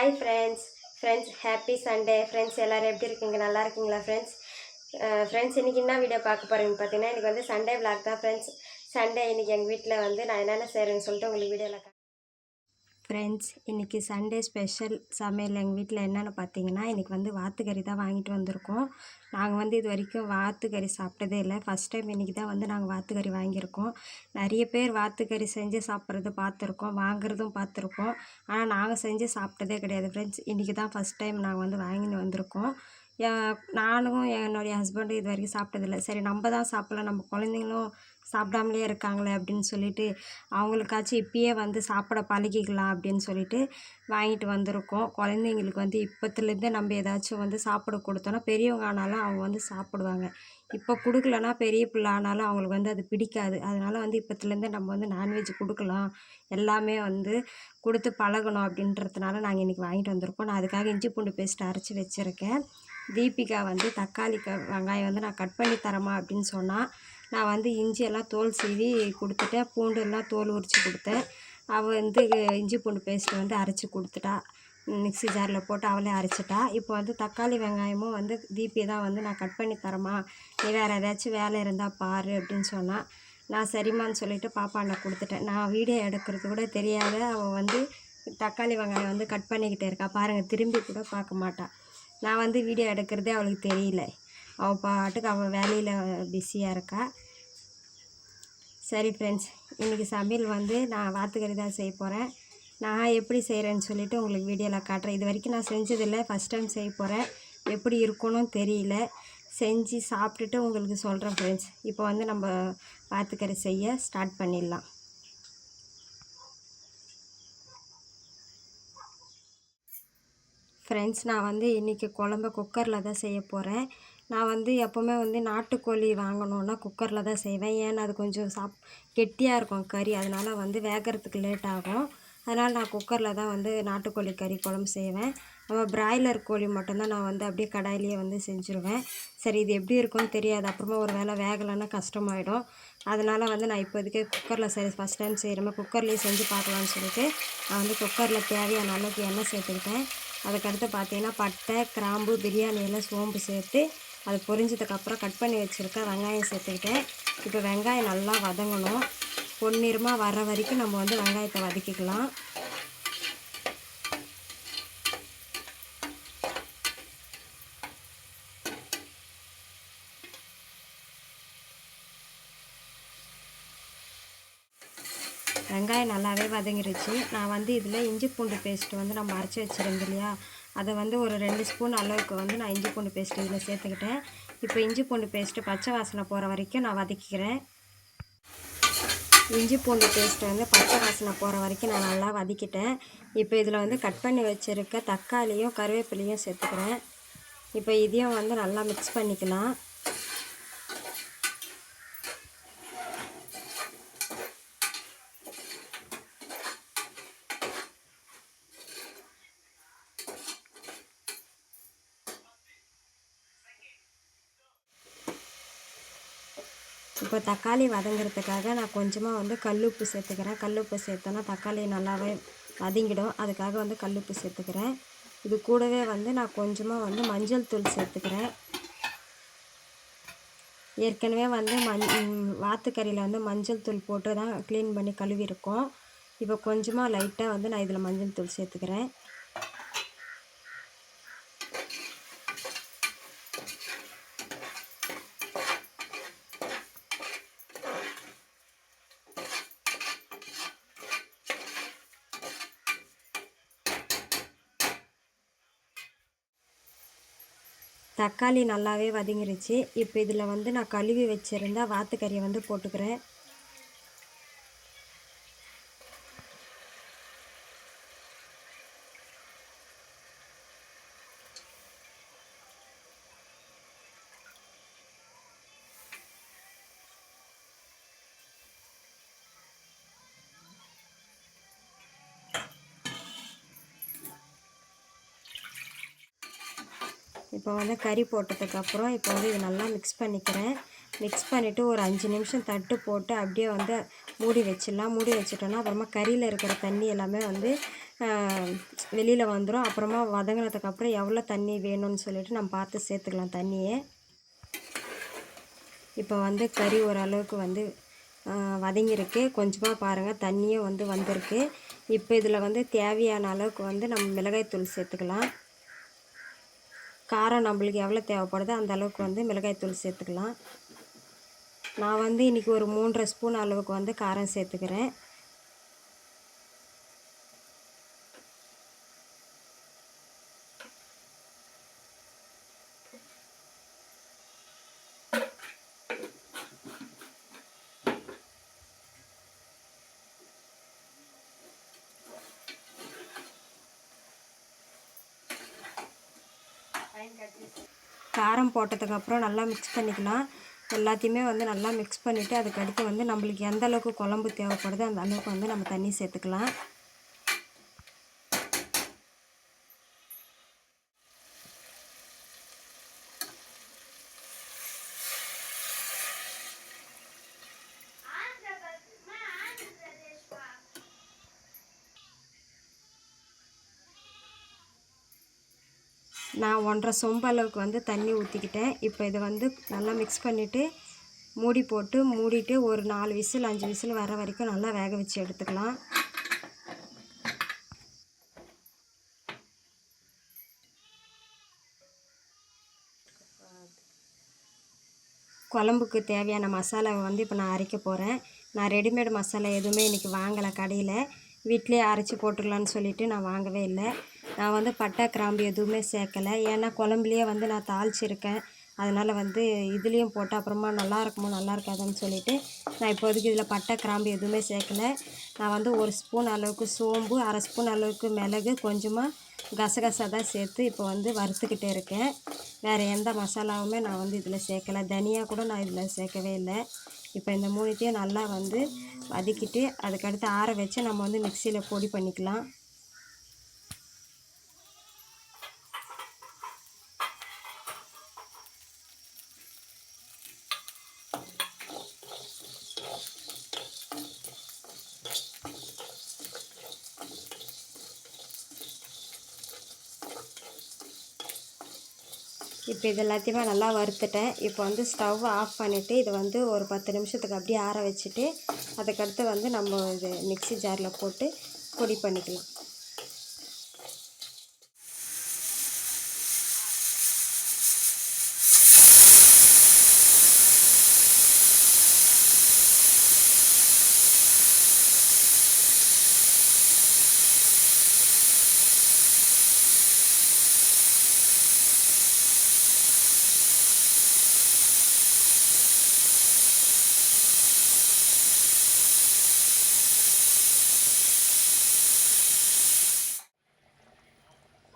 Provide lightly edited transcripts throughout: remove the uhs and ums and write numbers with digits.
Hi friends happy Sunday friends. எல்லோரும் எப்படி இருக்கீங்க? நல்லா இருக்கீங்களா ஃப்ரெண்ட்ஸ்? இன்றைக்கி என்ன வீடியோ பார்க்க போகிறீங்கன்னு பார்த்தீங்கன்னா, இன்றைக்கி வந்து சண்டே விளாக் தான் ஃப்ரெண்ட்ஸ். சண்டே இன்றைக்கி எங்கள் வீட்டில் வந்து நான் என்னென்ன செய்கிறேன்னு சொல்லிட்டு உங்களுக்கு வீடியோவில் ஃப்ரெண்ட்ஸ், இன்றைக்கி சண்டே ஸ்பெஷல் சமையல் எங்கள் வீட்டில் என்னென்னு பார்த்தீங்கன்னா, இன்றைக்கி வந்து வாத்துக்கறி தான் வாங்கிட்டு வந்திருக்கோம். நாங்கள் வந்து இது வரைக்கும் வாத்துக்கறி சாப்பிட்டதே இல்லை. ஃபஸ்ட் டைம் இன்றைக்கி தான் வந்து நாங்கள் வாத்துக்கறி வாங்கியிருக்கோம். நிறைய பேர் வாத்துக்கறி செஞ்சு சாப்பிட்றது பார்த்துருக்கோம், வாங்குறதும் பார்த்துருக்கோம். ஆனால் நாங்கள் செஞ்சு சாப்பிட்டதே கிடையாது ஃப்ரெண்ட்ஸ். இன்றைக்கி தான் ஃபஸ்ட் டைம் நாங்கள் வந்து வாங்கின்னு வந்திருக்கோம். நானும் என்னுடைய ஹஸ்பண்டும் இது வரைக்கும் சாப்பிட்டதில்லை. சரி, நம்ம தான் சாப்பிட்லாம், நம்ம குழந்தைங்களும் சாப்பிடாமலே இருக்காங்களே அப்படின்னு சொல்லிட்டு அவங்களுக்காச்சும் இப்பயே வந்து சாப்பிட பழகிக்கலாம் அப்படின்னு சொல்லிட்டு வாங்கிட்டு வந்திருக்கோம். குழந்தைங்களுக்கு வந்து இப்போத்துலேருந்தே நம்ம ஏதாச்சும் வந்து சாப்பிட கொடுத்தோன்னா பெரியவங்க ஆனாலும் அவங்க வந்து சாப்பிடுவாங்க. இப்போ கொடுக்கலன்னா பெரிய பிள்ளை ஆனாலும் அவங்களுக்கு வந்து அது பிடிக்காது. அதனால் வந்து இப்போத்துலேருந்தே நம்ம வந்து நான்வெஜ் கொடுக்கலாம், எல்லாமே வந்து கொடுத்து பழகணும் அப்படின்றதுனால நாங்கள் இன்றைக்கி வாங்கிட்டு வந்திருக்கோம். நான் அதுக்காக இஞ்சி பூண்டு பேஸ்ட் அரைச்சி வச்சுருக்கேன். தீபிகா வந்து தக்காளி வெங்காயம் வந்து நான் கட் பண்ணி தரமா அப்படின்னு சொன்னால், நான் வந்து இஞ்சியெல்லாம் தோல் சீவி கொடுத்துட்டேன், பூண்டெல்லாம் தோல் உரித்து கொடுத்தேன். அவள் வந்து இஞ்சி பூண்டு பேஸ்ட்டு வந்து அரைச்சி கொடுத்துட்டா, மிக்ஸி ஜாரில் போட்டு அவளே அரைச்சிட்டா. இப்போ வந்து தக்காளி வெங்காயமும் வந்து தீபி தான் வந்து நான் கட் பண்ணி தரமா, நீ வேறு ஏதாச்சும் வேலை இருந்தால் பாரு அப்படின்னு சொன்னால், நான் சரிம்மான்னு சொல்லிவிட்டு பாப்பாண்ட கொடுத்துட்டேன். நான் வீடியோ எடுக்கிறது கூட தெரியாத அவள் வந்து தக்காளி வெங்காயம் வந்து கட் பண்ணிக்கிட்டே இருக்கா பாருங்கள். திரும்பி கூட பார்க்க மாட்டாள். நான் வந்து வீடியோ எடுக்கிறதே அவளுக்கு தெரியல. அவள் பாட்டுக்கு அவள் வேலையில் பிஸியாக இருக்கா. சரி ஃப்ரெண்ட்ஸ், இன்றைக்கி சமையல் வந்து நான் வாத்துக்கறி தான் செய்ய போகிறேன். நான் எப்படி செய்கிறேன்னு சொல்லிவிட்டு உங்களுக்கு வீடியோவில் காட்டுறேன். இது வரைக்கும் நான் செஞ்சதில்லை, ஃபஸ்ட் டைம் செய்ய போகிறேன். எப்படி இருக்கணும்னு தெரியல. செஞ்சு சாப்பிட்டுட்டு உங்களுக்கு சொல்கிறேன் ஃப்ரெண்ட்ஸ். இப்போ வந்து நம்ம வாத்துக்கறி செய்ய ஸ்டார்ட் பண்ணிடலாம். ஃப்ரெண்ட்ஸ், நான் வந்து இன்றைக்கி குழம்ப குக்கரில் தான் செய்ய போகிறேன். நான் வந்து எப்போவுமே வந்து நாட்டுக்கோழி வாங்கணுன்னா குக்கரில் தான் செய்வேன். ஏன்னா அது கொஞ்சம் கெட்டியாக இருக்கும் கறி, அதனால் வந்து வேகிறதுக்கு லேட் ஆகும். அதனால் நான் குக்கரில் தான் வந்து நாட்டுக்கோழி கறி குழம்பு செய்வேன். நம்ம பிராய்லர் கோழி மட்டும்தான் நான் வந்து அப்படியே கடாயிலேயே வந்து செஞ்சுருவேன். சரி, இது எப்படி இருக்கும்னு தெரியாது, அப்புறமா ஒரு வேளை வேகலைன்னா கஷ்டமாயிடும். அதனால் வந்து நான் இப்போதைக்கு குக்கரில் ஃபஸ்ட் டைம் செய்கிறேன், குக்கர்லேயே செஞ்சு பார்க்கலான்னு சொல்லிட்டு நான் வந்து குக்கரில் தேவையான அளவுக்கு எண்ணெய் சேர்த்துக்கிட்டேன். அதுக்கடுத்து பார்த்தீங்கன்னா பட்டை, கிராம்பு, பிரியாணி எல்லாம், சோம்பு சேர்த்து அது பொரிஞ்சதுக்கப்புறம் கட் பண்ணி வச்சுருக்க வெங்காயம் சேர்த்துக்கிட்டேன். இப்போ வெங்காயம் நல்லா வதங்கணும். பொன்னிறமாக வர்ற வரைக்கும் நம்ம வந்து வெங்காயத்தை வதக்கிக்கலாம். வெங்காயம் நல்லாவே வதங்கிருச்சு. நான் வந்து இதில் இஞ்சி பூண்டு பேஸ்ட்டு வந்து நம்ம அரைச்சி வச்சுருந்தோம் இல்லையா, அதை வந்து ஒரு 2 ஸ்பூன் அளவுக்கு வந்து நான் இஞ்சி பூண்டு பேஸ்ட்டு இதில் சேர்த்துக்கிட்டேன். இப்போ இஞ்சி பூண்டு பேஸ்ட்டு பச்சை வாசனை போகிற வரைக்கும் நான் வதக்கிக்கிறேன். இஞ்சி பூண்டு பேஸ்ட்டு வந்து பச்சை வாசனை போகிற வரைக்கும் நான் நல்லா வதக்கிட்டேன். இப்போ இதில் வந்து கட் பண்ணி வச்சுருக்க தக்காளியும் கருவேப்பிலையும் சேர்த்துக்கிறேன். இப்போ இதையும் வந்து நல்லா மிக்ஸ் பண்ணிக்கலாம். இப்போ தக்காளி வதங்கிறதுக்காக நான் கொஞ்சமாக வந்து கல்லுப்பு சேர்த்துக்கிறேன். கல்லுப்பு சேர்த்தோன்னா தக்காளி நல்லாவே வதங்கிடும், அதுக்காக வந்து கல்லுப்பு சேர்த்துக்கிறேன். இது கூடவே வந்து நான் கொஞ்சமாக வந்து மஞ்சள் தூள் சேர்த்துக்கிறேன். ஏற்கனவே வந்து வாத்துக்கறியில் வந்து மஞ்சள் தூள் போட்டு தான் க்ளீன் பண்ணி கழுவிருக்கோம். இப்போ கொஞ்சமாக லைட்டாக வந்து நான் இதில் மஞ்சள் தூள் சேர்த்துக்கிறேன். தக்காளி நல்லாவே வதங்கிருச்சு. இப்போ இதில் வந்து நான் கழுவி வச்சுருந்த வாத்துக்கறியை வந்து போட்டுக்கிறேன். இப்போ வந்து கறி போட்டதுக்கப்புறம் இப்போ வந்து இது நல்லா மிக்ஸ் பண்ணிக்கிறேன். மிக்ஸ் பண்ணிவிட்டு ஒரு 5 நிமிஷம் தட்டு போட்டு அப்படியே வந்து மூடி வச்சிடலாம். மூடி வச்சிட்டோன்னா அப்புறமா கறியில் இருக்கிற தண்ணி எல்லாமே வந்து வெளியில் வந்துடும். அப்புறமா வதங்கினதுக்கப்புறம் எவ்வளோ தண்ணி வேணும்னு சொல்லிவிட்டு நம்ம பார்த்து சேர்த்துக்கலாம் தண்ணியை. இப்போ வந்து கறி ஓரளவுக்கு வந்து வதங்கியிருக்கு. கொஞ்சமாக பாருங்கள் தண்ணியும் வந்து வந்திருக்கு. இப்போ இதில் வந்து தேவையான அளவுக்கு வந்து நம்ம மிளகாய்த்தூள் சேர்த்துக்கலாம். காரம் நம்மளுக்கு எவ்வளோ தேவைப்படுதோ அந்த அளவுக்கு வந்து மிளகாய்த்தூள் சேர்த்துக்கலாம். நான் வந்து இன்றைக்கி ஒரு 3.5 ஸ்பூன் அளவுக்கு வந்து காரம் சேர்த்துக்கிறேன். காரம் போட்டதுக்கப்புறம் நல்லா மிக்ஸ் பண்ணிக்கலாம். எல்லாத்தையுமே வந்து நல்லா மிக்ஸ் பண்ணிவிட்டு அதுக்கடுத்து வந்து நம்மளுக்கு எந்த அளவுக்கு குழம்பு தேவைப்படுதோ அந்த அளவுக்கு வந்து நம்ம தண்ணி சேர்த்துக்கலாம். நான் 1.5 சொம்பு அளவுக்கு வந்து தண்ணி ஊற்றிக்கிட்டேன். இப்போ இதை வந்து நல்லா மிக்ஸ் பண்ணிவிட்டு மூடி போட்டு மூடிட்டு ஒரு 4 விசில் 5 விசில் வர வரைக்கும் நல்லா வேக வச்சு எடுத்துக்கலாம். குழம்புக்கு தேவையான மசாலாவை வந்து இப்போ நான் அரைக்க போகிறேன். நான் ரெடிமேட் மசாலா எதுவுமே இன்றைக்கி வாங்கலை கடையில். வீட்டிலே அரைச்சி போட்டுக்கலான்னு சொல்லிவிட்டு நான் வாங்கவே இல்லை. நான் வந்து பட்டை கிராம்பு எதுவுமே சேர்க்கலை. ஏன்னா குழம்புலையே வந்து நான் தாளிச்சிருக்கேன். அதனால் வந்து இதுலேயும் போட்டு அப்புறமா நல்லா இருக்குமோ நல்லா இருக்காதுன்னு சொல்லிவிட்டு நான் இப்போதைக்கு இதில் பட்டை கிராம்பு எதுவுமே சேர்க்கலை. நான் வந்து 1 ஸ்பூன் அளவுக்கு சோம்பு, 1/2 ஸ்பூன் அளவுக்கு மிளகு, கொஞ்சமாக கசகசா தான் சேர்த்து இப்போ வந்து வறுத்துக்கிட்டே இருக்கேன். வேறு எந்த மசாலாவுமே நான் வந்து இதில் சேர்க்கலை. தனியாக கூட நான் இதில் சேர்க்கவே இல்லை. இப்போ இந்த 3த்தையும் நல்லா வந்து வதக்கிட்டு அதுக்கடுத்து ஆற வச்சு நம்ம வந்து மிக்சியில் பொடி பண்ணிக்கலாம். இப்போ இது எல்லாத்தையுமே நல்லா வறுத்துட்டேன். இப்போ வந்து ஸ்டவ் ஆஃப் பண்ணிவிட்டு இதை வந்து ஒரு 10 நிமிஷத்துக்கு அப்படியே ஆற வச்சுட்டு அதுக்கடுத்து வந்து நம்ம இது மிக்ஸி ஜாரில் போட்டு பொடி பண்ணிக்கலாம்.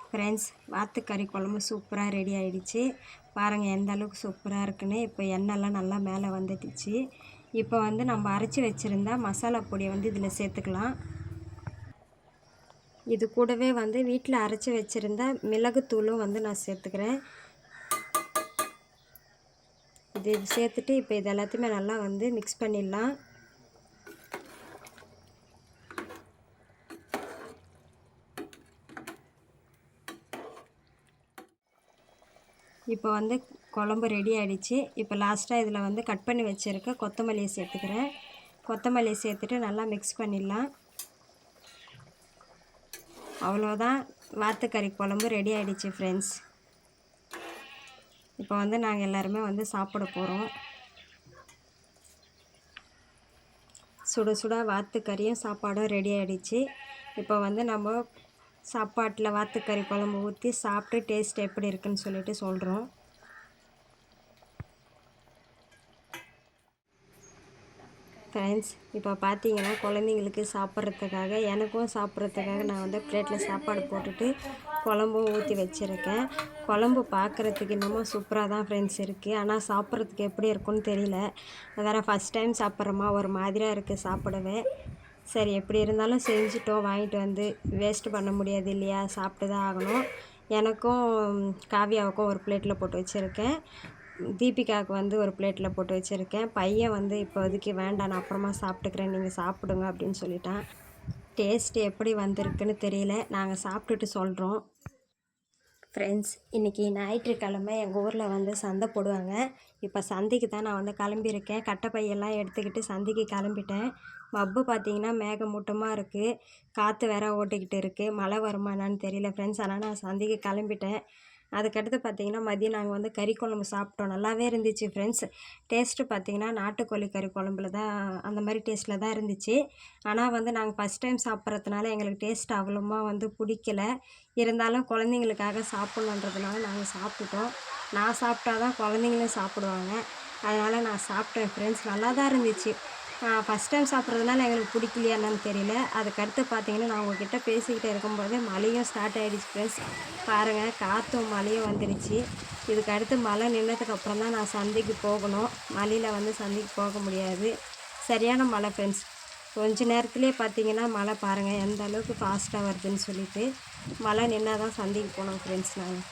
ஃப்ரெண்ட்ஸ், வாத்துக்கறி குழம்பு சூப்பராக ரெடி ஆகிடுச்சு. பாருங்கள் எந்த அளவுக்கு சூப்பராக இருக்குன்னு. இப்போ எண்ணெய்லாம் நல்லா மேலே வந்துடுச்சு. இப்போ வந்து நம்ம அரைச்சி வச்சுருந்தா மசாலா பொடியை வந்து இதில் சேர்த்துக்கலாம். இது கூடவே வந்து வீட்டில் அரைச்சி வச்சுருந்த மிளகுத்தூளும் வந்து நான் சேர்த்துக்கிறேன். இது சேர்த்துட்டு இப்போ இது எல்லாத்தையுமே நல்லா வந்து மிக்ஸ் பண்ணிடலாம். இப்போ வந்து குழம்பு ரெடி ஆகிடுச்சு. இப்போ லாஸ்ட்டாக இதில் வந்து கட் பண்ணி வச்சுருக்க கொத்தமல்லியை சேர்த்துக்கிறேன். கொத்தமல்லியை சேர்த்துட்டு நல்லா மிக்ஸ் பண்ணிடலாம். அவ்வளோதான், வாத்துக்கறி குழம்பு ரெடி ஆகிடுச்சு ஃப்ரெண்ட்ஸ். இப்போ வந்து நாங்கள் எல்லாருமே வந்து சாப்பிட போகிறோம். சுட சுட வாத்துக்கறியும் சாப்பாடும் ரெடி ஆகிடுச்சு. இப்போ வந்து நம்ம சாப்பாட்டில் வாத்துக்கறி குழம்பு ஊற்றி சாப்பிட்டு டேஸ்ட் எப்படி இருக்குன்னு சொல்லிட்டு சொல்கிறோம். ஃப்ரெண்ட்ஸ், இப்போ பார்த்தீங்கன்னா குழந்தைங்களுக்கு சாப்பிட்றதுக்காக எனக்கும் சாப்பிட்றதுக்காக நான் வந்து பிளேட்டில் சாப்பாடு போட்டுட்டு குழம்பும் ஊற்றி வச்சுருக்கேன். குழம்பு பார்க்குறதுக்கு இன்னமும் சூப்பராக தான் ஃப்ரெண்ட்ஸ் இருக்குது. ஆனால் சாப்பிட்றதுக்கு எப்படி இருக்குன்னு தெரியல. வேறு ஃபஸ்ட் டைம் சாப்பிட்றோமா ஒரு மாதிரியாக இருக்குது சாப்பிடவே. சரி, எப்படி இருந்தாலும் செஞ்சுட்டோம், வாங்கிட்டு வந்து வேஸ்ட்டு பண்ண முடியாது இல்லையா, சாப்பிட்டு தான் ஆகணும். எனக்கும் காவியாவுக்கும் ஒரு பிளேட்டில் போட்டு வச்சுருக்கேன். தீபிகாவுக்கு வந்து ஒரு பிளேட்டில் போட்டு வச்சுருக்கேன். பையன் வந்து இப்போதைக்கு வேண்டாம், நான் அப்புறமா சாப்பிட்டுக்கிறேன், நீங்கள் சாப்பிடுங்க அப்படின்னு சொல்லிட்டான். டேஸ்ட் எப்படி வந்திருக்குன்னு தெரியல, நாங்கள் சாப்பிட்டுட்டு சொல்கிறோம். ஃப்ரெண்ட்ஸ், இன்றைக்கி ஞாயிற்றுக்கிழமை எங்கள் ஊரில் வந்து சந்தை போடுவாங்க. இப்போ சந்தைக்கு தான் நான் வந்து கிளம்பியிருக்கேன். கட்டைப்பையெல்லாம் எடுத்துக்கிட்டு சந்தைக்கு கிளம்பிட்டேன். மப்பு பார்த்திங்கன்னா மேகமூட்டமாக இருக்குது, காற்று வேற ஓட்டிக்கிட்டு இருக்குது. மழை வருமா என்னான்னு தெரியல ஃப்ரெண்ட்ஸ். ஆனால் நான் சந்தைக்கு கிளம்பிட்டேன். அதுக்கடுத்து பார்த்திங்கன்னா மதியம் நாங்கள் வந்து கறி குழம்பு சாப்பிட்டோம். நல்லாவே இருந்துச்சு ஃப்ரெண்ட்ஸ். டேஸ்ட்டு பார்த்திங்கன்னா நாட்டுக்கோழி கறி குழம்புல தான் அந்த மாதிரி டேஸ்ட்டில் தான் இருந்துச்சு. ஆனால் வந்து நாங்கள் ஃபஸ்ட் டைம் சாப்பிட்றதுனால எங்களுக்கு டேஸ்ட் அவ்வளோமா வந்து பிடிக்கல. இருந்தாலும் குழந்தைங்களுக்காக சாப்பிட்ணுன்றதுனால நாங்கள் சாப்பிட்டுட்டோம். நான் சாப்பிட்டா தான் குழந்தைங்களும் சாப்பிடுவாங்க. அதனால் நான் சாப்பிட்டேன் ஃப்ரெண்ட்ஸ். நல்லா தான் இருந்துச்சு. ஃபஸ்ட் டைம் சாப்பிட்றதுனால எங்களுக்கு பிடிக்கலையா என்னன்னு தெரியல. அதுக்கடுத்து பார்த்திங்கன்னா நான் உங்கள்கிட்ட பேசிக்கிட்டே இருக்கும்போது மழையும் ஸ்டார்ட் ஆகிடுச்சு ஃப்ரெண்ட்ஸ். பாருங்கள், காற்றும் மழையும் வந்துடுச்சு. இதுக்கு அடுத்து மழை நின்றதுக்கப்புறம் தான் நான் சந்தைக்கு போகணும். மழையில் வந்து சந்தைக்கு போக முடியாது. சரியான மழை ஃப்ரெண்ட்ஸ். கொஞ்ச நேரத்துலேயே பார்த்திங்கன்னா மழை பாருங்கள் எந்த அளவுக்கு ஃபாஸ்ட்டாக வருதுன்னு சொல்லிட்டு. மழை நின்னா தான் சந்தைக்கு போனோம் ஃப்ரெண்ட்ஸ் நாங்கள்.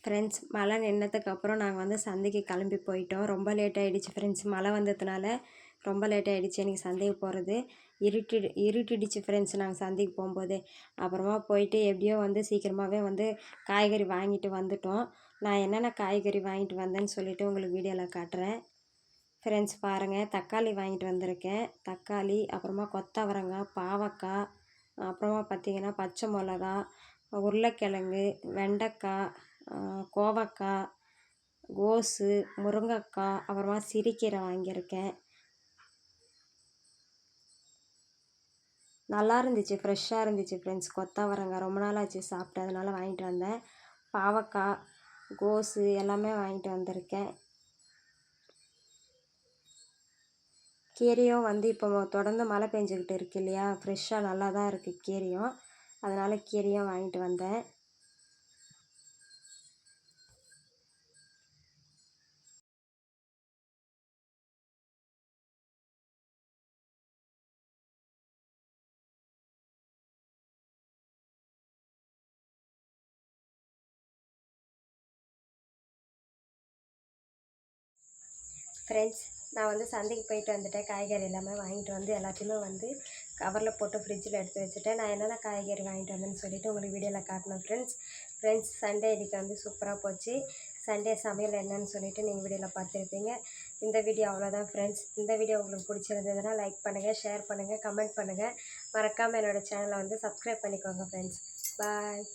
ஃப்ரெண்ட்ஸ், மழை நின்றதுக்கப்புறம் நாங்கள் வந்து சந்தைக்கு கிளம்பி போயிட்டோம். ரொம்ப லேட் ஆகிடுச்சு ஃப்ரெண்ட்ஸ். மழை வந்ததுனால ரொம்ப லேட் ஆகிடுச்சு எனக்கு சந்தைக்கு போகிறது. இருட்டிடுச்சு ஃப்ரெண்ட்ஸ் நாங்கள் சந்தைக்கு போகும்போதே. அப்புறமா போயிட்டு எப்படியோ வந்து சீக்கிரமாகவே வந்து காய்கறி வாங்கிட்டு வந்துட்டோம். நான் என்னென்ன காய்கறி வாங்கிட்டு வந்தேன்னு சொல்லிவிட்டு உங்களுக்கு வீடியோவில் காட்டுறேன். ஃப்ரெண்ட்ஸ் பாருங்கள், தக்காளி வாங்கிட்டு வந்திருக்கேன். தக்காளி, அப்புறமா கொத்தவரங்காய், பாவக்காய், அப்புறமா பார்த்திங்கன்னா பச்சை மிளகா, உருளைக்கிழங்கு, வெண்டைக்காய், கோவக்காய், கோஸு, முருங்கைக்காய், அப்புறமா சிறுக்கீரை வாங்கியிருக்கேன். நல்லா இருந்துச்சு, ஃப்ரெஷ்ஷாக இருந்துச்சு ஃப்ரெண்ட்ஸ். கொத்தவரங்காய் ரொம்ப நாள் ஆச்சு சாப்பிட்டு, அதனால் வாங்கிட்டு வந்தேன். பாவக்காய், கோஸு எல்லாமே வாங்கிட்டு வந்திருக்கேன். கீரையும் வந்து இப்போ தொடர்ந்து மழை பெஞ்சிக்கிட்டு இருக்கு இல்லையா, ஃப்ரெஷ்ஷாக நல்லா தான் இருக்குது கீரையும். அதனால் கீரையும் வாங்கிட்டு வந்தேன். ஃப்ரெண்ட்ஸ், நான் வந்து சந்தைக்கு போயிட்டு வந்துட்டேன். காய்கறி எல்லாமே வாங்கிட்டு வந்து எல்லாத்தையுமே வந்து கவரில் போட்டு ஃப்ரிட்ஜில் எடுத்து வச்சுட்டேன். நான் என்னென்ன காய்கறி வாங்கிட்டு வந்தேன்னு சொல்லிவிட்டு உங்களுக்கு வீடியோவில் காட்டினேன் ஃப்ரெண்ட்ஸ். சண்டே இன்றைக்கி வந்து சூப்பராக போச்சு. சண்டே சமையல் என்னன்னு சொல்லிவிட்டு நீங்கள் வீடியோவில் பார்த்துருப்பீங்க. இந்த வீடியோ அவ்வளோதான் ஃப்ரெண்ட்ஸ். இந்த வீடியோ உங்களுக்கு பிடிச்சிருந்ததுன்னா லைக் பண்ணுங்கள், ஷேர் பண்ணுங்கள், கமெண்ட் பண்ணுங்கள். மறக்காமல் என்னோடய சேனலை வந்து சப்ஸ்கிரைப் பண்ணிக்கோங்க ஃப்ரெண்ட்ஸ். பாய்.